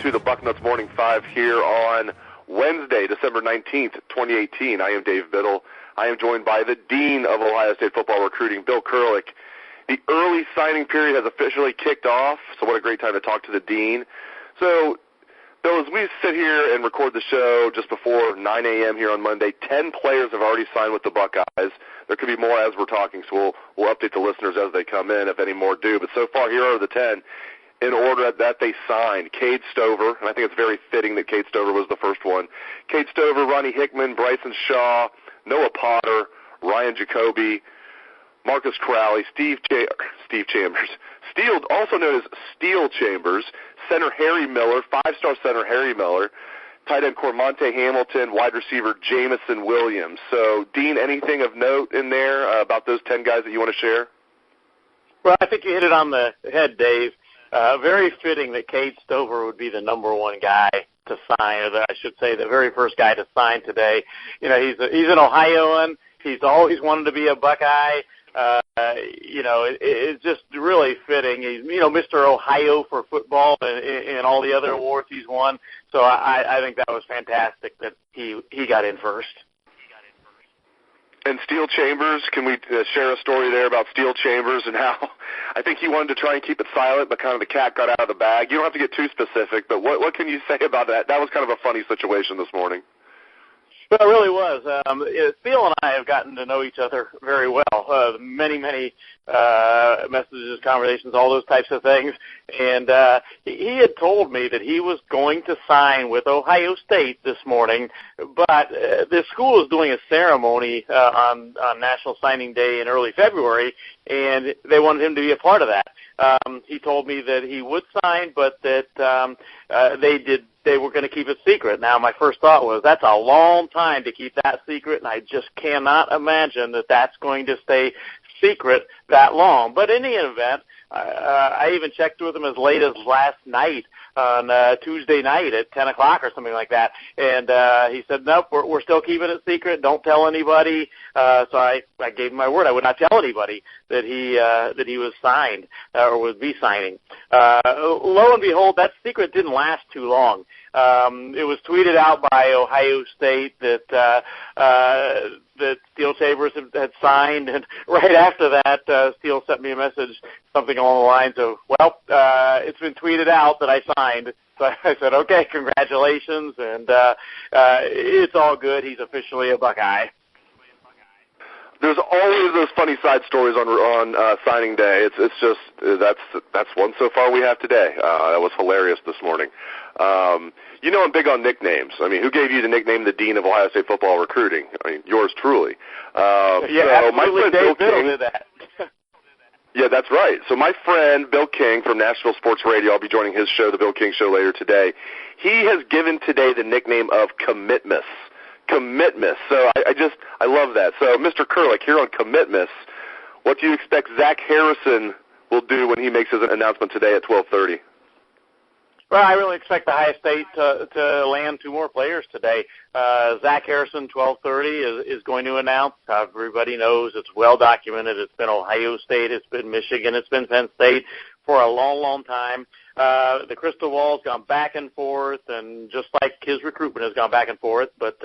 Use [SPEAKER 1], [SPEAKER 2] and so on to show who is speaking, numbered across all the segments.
[SPEAKER 1] to the Bucknuts Morning 5 here on Wednesday, December 19th, 2018. I am Dave Biddle. I am joined by the Dean of Ohio State Football Recruiting, Bill Kurelic. The early signing period has officially kicked off, so what a great time to talk to the Dean. So, Bill, as we sit here and record the show just before 9 a.m. here on Monday, 10 players have already signed with the Buckeyes. There could be more as we're talking, so we'll update the listeners as they come in if any more do. But so far, here are the 10 in order that they signed. Cade Stover, and I think it's very fitting that Cade Stover was the first one. Cade Stover, Ronnie Hickman, Bryson Shaw, Noah Potter, Ryan Jacoby, Marcus Kurelic, Steve Chambers, also known as Steel Chambers, center Harry Miller, five-star center Harry Miller, tight end Cormonte Hamilton, wide receiver Jamison Williams. So, Dean, anything of note in there about those 10 guys that you want to share?
[SPEAKER 2] Well, I think you hit it on the head, Dave. Very fitting that Cade Stover would be the number one guy to sign, or I should say the very first guy to sign today. You know, he's an Ohioan. He's always wanted to be a Buckeye. It's just really fitting. He's, Mr. Ohio for football and all the other awards he's won. So I think that was fantastic that he got in first.
[SPEAKER 1] And Steel Chambers, can we share a story there about Steel Chambers and how I think he wanted to try and keep it silent, but kind of the cat got out of the bag? You don't have to get too specific, but what can you say about that? That was kind of a funny situation this morning.
[SPEAKER 2] Well, it really was. Steele and I have gotten to know each other very well. Many messages, conversations, all those types of things. And he had told me that he was going to sign with Ohio State this morning, but the school is doing a ceremony on National Signing Day in early February, and they wanted him to be a part of that. He told me that he would sign, but that they were going to keep it secret. Now, my first thought was, that's a long time to keep that secret, and I just cannot imagine that that's going to stay secret that long. But in any event, I even checked with him as late as last night on Tuesday night at 10 o'clock or something like that. And he said, nope, we're still keeping it secret. Don't tell anybody. So I gave him my word. I would not tell anybody that he was signed or would be signing. Lo and behold, that secret didn't last too long. It was tweeted out by Ohio State that Steel Chambers had signed, and right after that, Steel sent me a message, something along the lines of, well, it's been tweeted out that I signed. So I said, okay, congratulations, and it's all good. He's officially a Buckeye.
[SPEAKER 1] There's always those funny side stories on signing day. It's just that's one so far we have today. That was hilarious this morning. I'm big on nicknames. I mean, who gave you the nickname the Dean of Ohio State Football Recruiting? I mean, yours truly.
[SPEAKER 2] Yeah,
[SPEAKER 1] so
[SPEAKER 2] absolutely. Dave Biddle did that.
[SPEAKER 1] Yeah, that's right. So my friend Bill King from Nashville Sports Radio, I'll be joining his show, the Bill King Show, later today. He has given today the nickname of Commitmas. Commitmas. So I love that. So, Mr. Kurelic, here on Commitmas, what do you expect Zach Harrison will do when he makes his announcement today at 12:30?
[SPEAKER 2] Well, I really expect the Ohio State to land two more players today. Zach Harrison, 12:30, is going to announce. Everybody knows, it's well documented. It's been Ohio State, it's been Michigan, it's been Penn State for a long, long time. The crystal ball's gone back and forth, and just like his recruitment has gone back and forth. But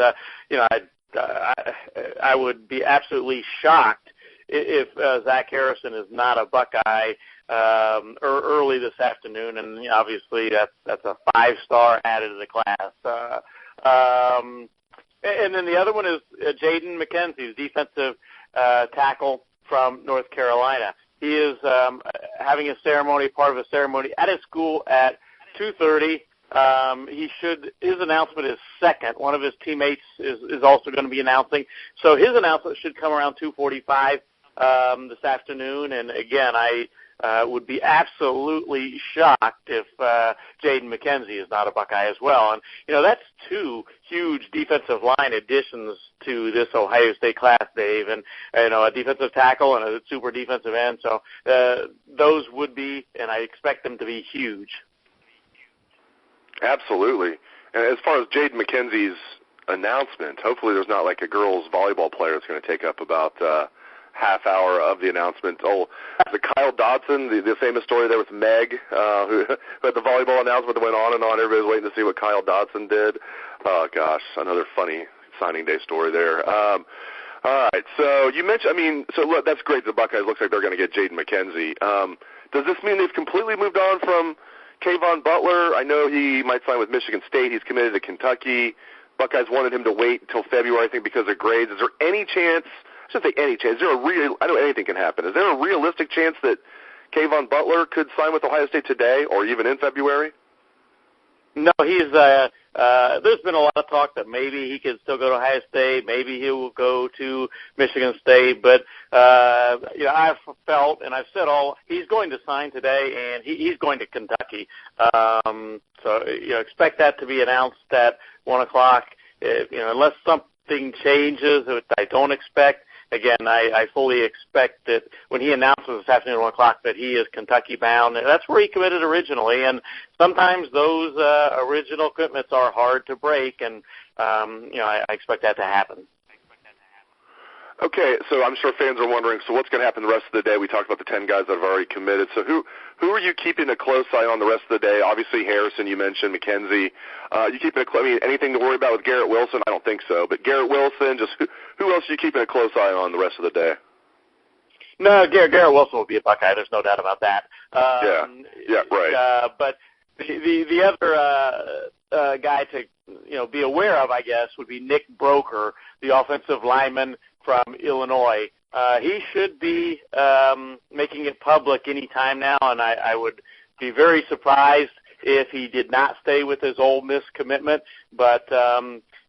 [SPEAKER 2] I would be absolutely shocked if Zach Harrison is not a Buckeye early this afternoon, and obviously that's a five-star added to the class. And then the other one is Jaden McKenzie, defensive tackle from North Carolina. He is having a ceremony, part of a ceremony at his school at 2:30. His announcement is second. One of his teammates is also going to be announcing. So his announcement should come around 2:45 this afternoon. And again, I would be absolutely shocked if Jaden McKenzie is not a Buckeye as well. And, that's two huge defensive line additions to this Ohio State class, Dave, and, a defensive tackle and a super defensive end. So those would be, and I expect them to be, huge.
[SPEAKER 1] Absolutely. And as far as Jaden McKenzie's announcement, hopefully there's not like a girls volleyball player that's going to take up about half hour of the announcement. Oh, the Kyle Dodson, the famous story there with Meg, who had the volleyball announcement that went on and on. Everybody was waiting to see what Kyle Dodson did. Oh, gosh, another funny signing day story there. All right, so you mentioned, so look, that's great. The Buckeyes looks like they're going to get Jaden McKenzie. Does this mean they've completely moved on from Kayvon Butler? I know he might sign with Michigan State. He's committed to Kentucky. Buckeyes wanted him to wait until February, I think, because of grades. Is there any chance, I shouldn't say any chance, I know anything can happen. Is there a realistic chance that Kayvon Butler could sign with Ohio State today or even in February?
[SPEAKER 2] No, he's there's been a lot of talk that maybe he could still go to Ohio State, maybe he will go to Michigan State, but I've felt and I've said he's going to sign today and he's going to Kentucky. So expect that to be announced at 1:00. Unless something changes, which I don't expect. Again, I fully expect that when he announces this afternoon at 1:00 that he is Kentucky bound. That's where he committed originally, and sometimes those original commitments are hard to break, and I expect that to happen.
[SPEAKER 1] Okay, so I'm sure fans are wondering, so what's going to happen the rest of the day? We talked about the 10 guys that have already committed. So who are you keeping a close eye on the rest of the day? Obviously Harrison, you mentioned, McKenzie. You keeping anything to worry about with Garrett Wilson? I don't think so. But Garrett Wilson, just who else are you keeping a close eye on the rest of the day?
[SPEAKER 2] No, Garrett Wilson will be a Buckeye. There's no doubt about that.
[SPEAKER 1] Yeah, right.
[SPEAKER 2] But the other guy to be aware of, I guess, would be Nick Broker, the offensive lineman from Illinois. He should be making it public any time now, and I would be very surprised if he did not stay with his Ole Miss commitment. But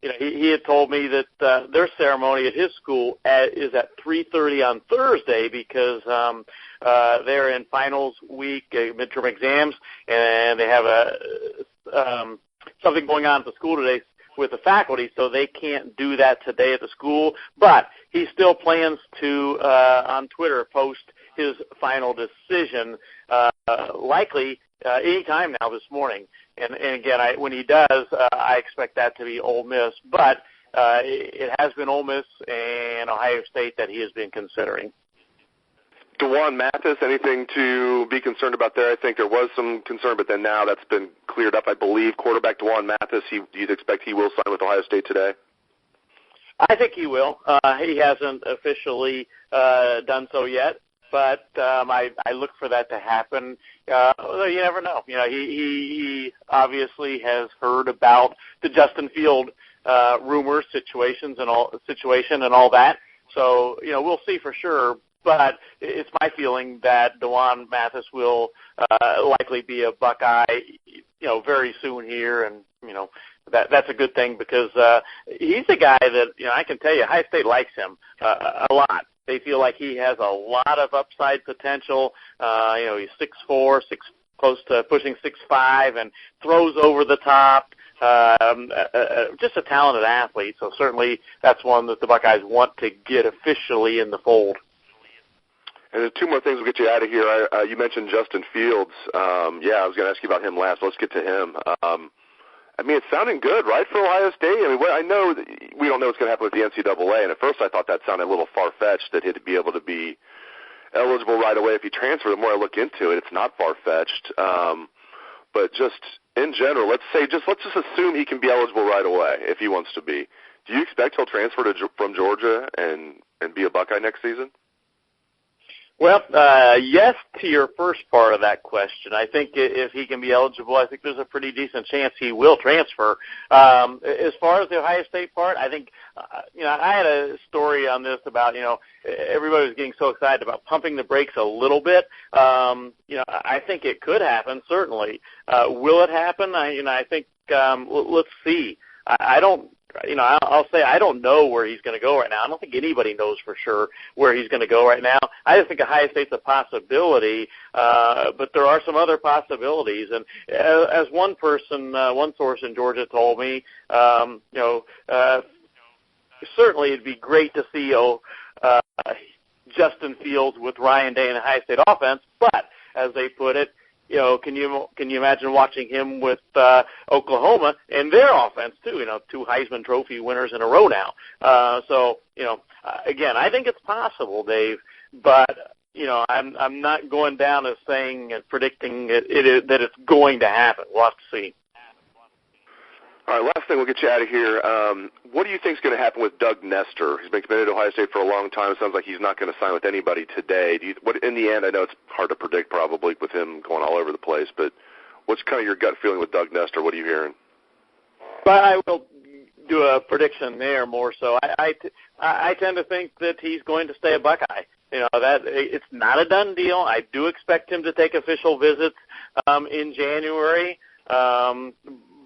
[SPEAKER 2] he had told me that their ceremony at his school is at 3:30 on Thursday because they're in finals week, midterm exams, and they have something going on at the school today with the faculty, so they can't do that today at the school. But he still plans to, on Twitter, post his final decision, likely any time now this morning. And again, when he does, I expect that to be Ole Miss. But it has been Ole Miss and Ohio State that he has been considering.
[SPEAKER 1] DeJuan Mathis, anything to be concerned about there? I think there was some concern, but then now that's been cleared up, I believe. Quarterback DeJuan Mathis, you'd expect he will sign with Ohio State today?
[SPEAKER 2] I think he will. He hasn't officially done so yet, but I look for that to happen. You never know. He obviously has heard about the Justin Field rumors, situation and all that. So we'll see for sure. But it's my feeling that DeJuan Mathis will likely be a Buckeye, very soon here, and that's a good thing because he's a guy that I can tell you, Ohio State likes him a lot. They feel like he has a lot of upside potential. He's 6'4", close to pushing 6'5", and throws over the top. Just a talented athlete. So certainly that's one that the Buckeyes want to get officially in the fold.
[SPEAKER 1] And there's two more things we'll get you out of here. You mentioned Justin Fields. I was going to ask you about him last. Let's get to him. It's sounding good, right, for Ohio State? I know that we don't know what's going to happen with the NCAA, and at first I thought that sounded a little far-fetched, that he'd be able to be eligible right away if he transferred. The more I look into it, it's not far-fetched. But just in general, let's just assume he can be eligible right away if he wants to be. Do you expect he'll transfer from Georgia and be a Buckeye next season?
[SPEAKER 2] Well, yes to your first part of that question. I think if he can be eligible, I think there's a pretty decent chance he will transfer. As far as the Ohio State part, I think, I had a story on this about, everybody was getting so excited about pumping the brakes a little bit. I think it could happen, certainly. Will it happen? I think, let's see. I'll say I don't know where he's going to go right now. I don't think anybody knows for sure where he's going to go right now. I just think Ohio State's a possibility, but there are some other possibilities. And as one source in Georgia told me, certainly it'd be great to see Justin Fields with Ryan Day in the Ohio State offense, but as they put it, can you imagine watching him with Oklahoma and their offense too? 2 Heisman Trophy winners in a row now. Again, I think it's possible, Dave, but I'm not going down as saying and predicting that it's going to happen. We'll have to see.
[SPEAKER 1] All right, last thing, we'll get you out of here. What do you think is going to happen with Doug Nestor? He's been committed to Ohio State for a long time. It sounds like he's not going to sign with anybody today. In the end, I know it's hard to predict probably with him going all over the place, but what's kind of your gut feeling with Doug Nestor? What are you hearing?
[SPEAKER 2] But I will do a prediction there more so. I tend to think that he's going to stay a Buckeye. That it's not a done deal. I do expect him to take official visits in January.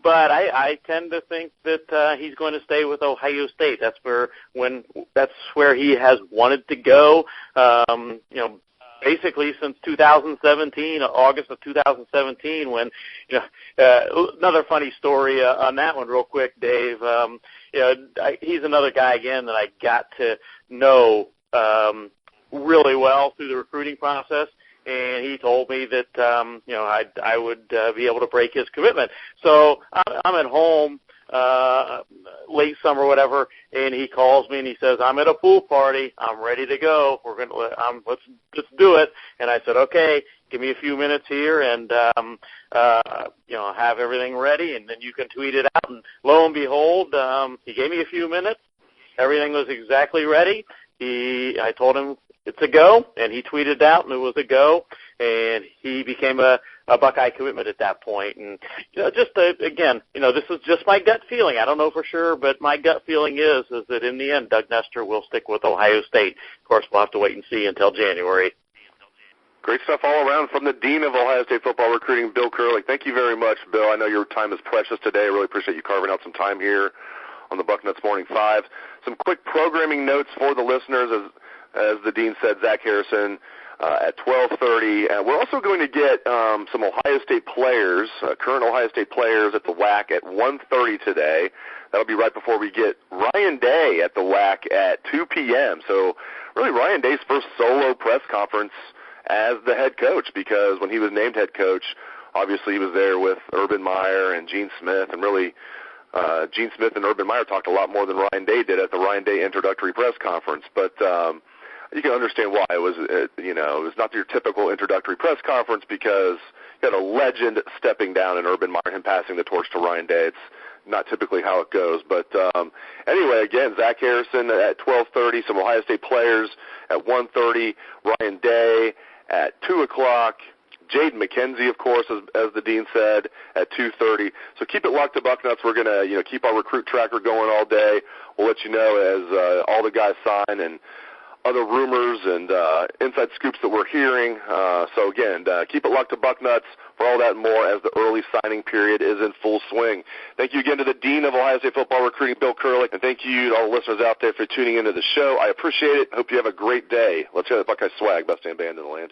[SPEAKER 2] But I tend to think that he's going to stay with Ohio State. That's where he has wanted to go. Basically since 2017, August of 2017, when another funny story on that one, real quick, Dave. He's another guy again that I got to know really well through the recruiting process. And he told me that I would be able to break his commitment. So I'm at home late summer, whatever, and he calls me and he says, "I'm at a pool party. I'm ready to go. Let's do it." And I said, "Okay, give me a few minutes here, and have everything ready, and then you can tweet it out." And lo and behold, he gave me a few minutes. Everything was exactly ready. I told him it's a go, and he tweeted out, and it was a go, and he became a Buckeye commitment at that point. And this is just my gut feeling. I don't know for sure, but my gut feeling is that in the end, Doug Nestor will stick with Ohio State. Of course, we'll have to wait and see until January.
[SPEAKER 1] Great stuff all around from the Dean of Ohio State football recruiting, Bill Kurelic. Thank you very much, Bill. I know your time is precious today. I really appreciate you carving out some time here on the Bucknuts Morning 5. Some quick programming notes for the listeners. As the Dean said, Zach Harrison at 12:30. We're also going to get some Ohio State players, current Ohio State players at the WAC at 1:30 today. That'll be right before we get Ryan Day at the WAC at 2 p.m. So really Ryan Day's first solo press conference as the head coach, because when he was named head coach, obviously he was there with Urban Meyer and Gene Smith, and really Gene Smith and Urban Meyer talked a lot more than Ryan Day did at the Ryan Day introductory press conference. But you can understand why. It was not your typical introductory press conference, because you had a legend stepping down in Urban Meyer, him passing the torch to Ryan Day. It's not typically how it goes. But anyway, again, Zach Harrison at 12:30, some Ohio State players at 1:30, Ryan Day at 2 o'clock, Jaden McKenzie, of course, as the Dean said, at 2:30. So keep it locked to Bucknuts. We're going to keep our recruit tracker going all day. We'll let you know as all the guys sign and other rumors and inside scoops that we're hearing. So, again, keep it locked to Bucknuts for all that and more as the early signing period is in full swing. Thank you again to the Dean of Ohio State football recruiting, Bill Kurelic, and thank you to all the listeners out there for tuning into the show. I appreciate it. Hope you have a great day. Let's hear the Buckeye swag, best damn band in the land.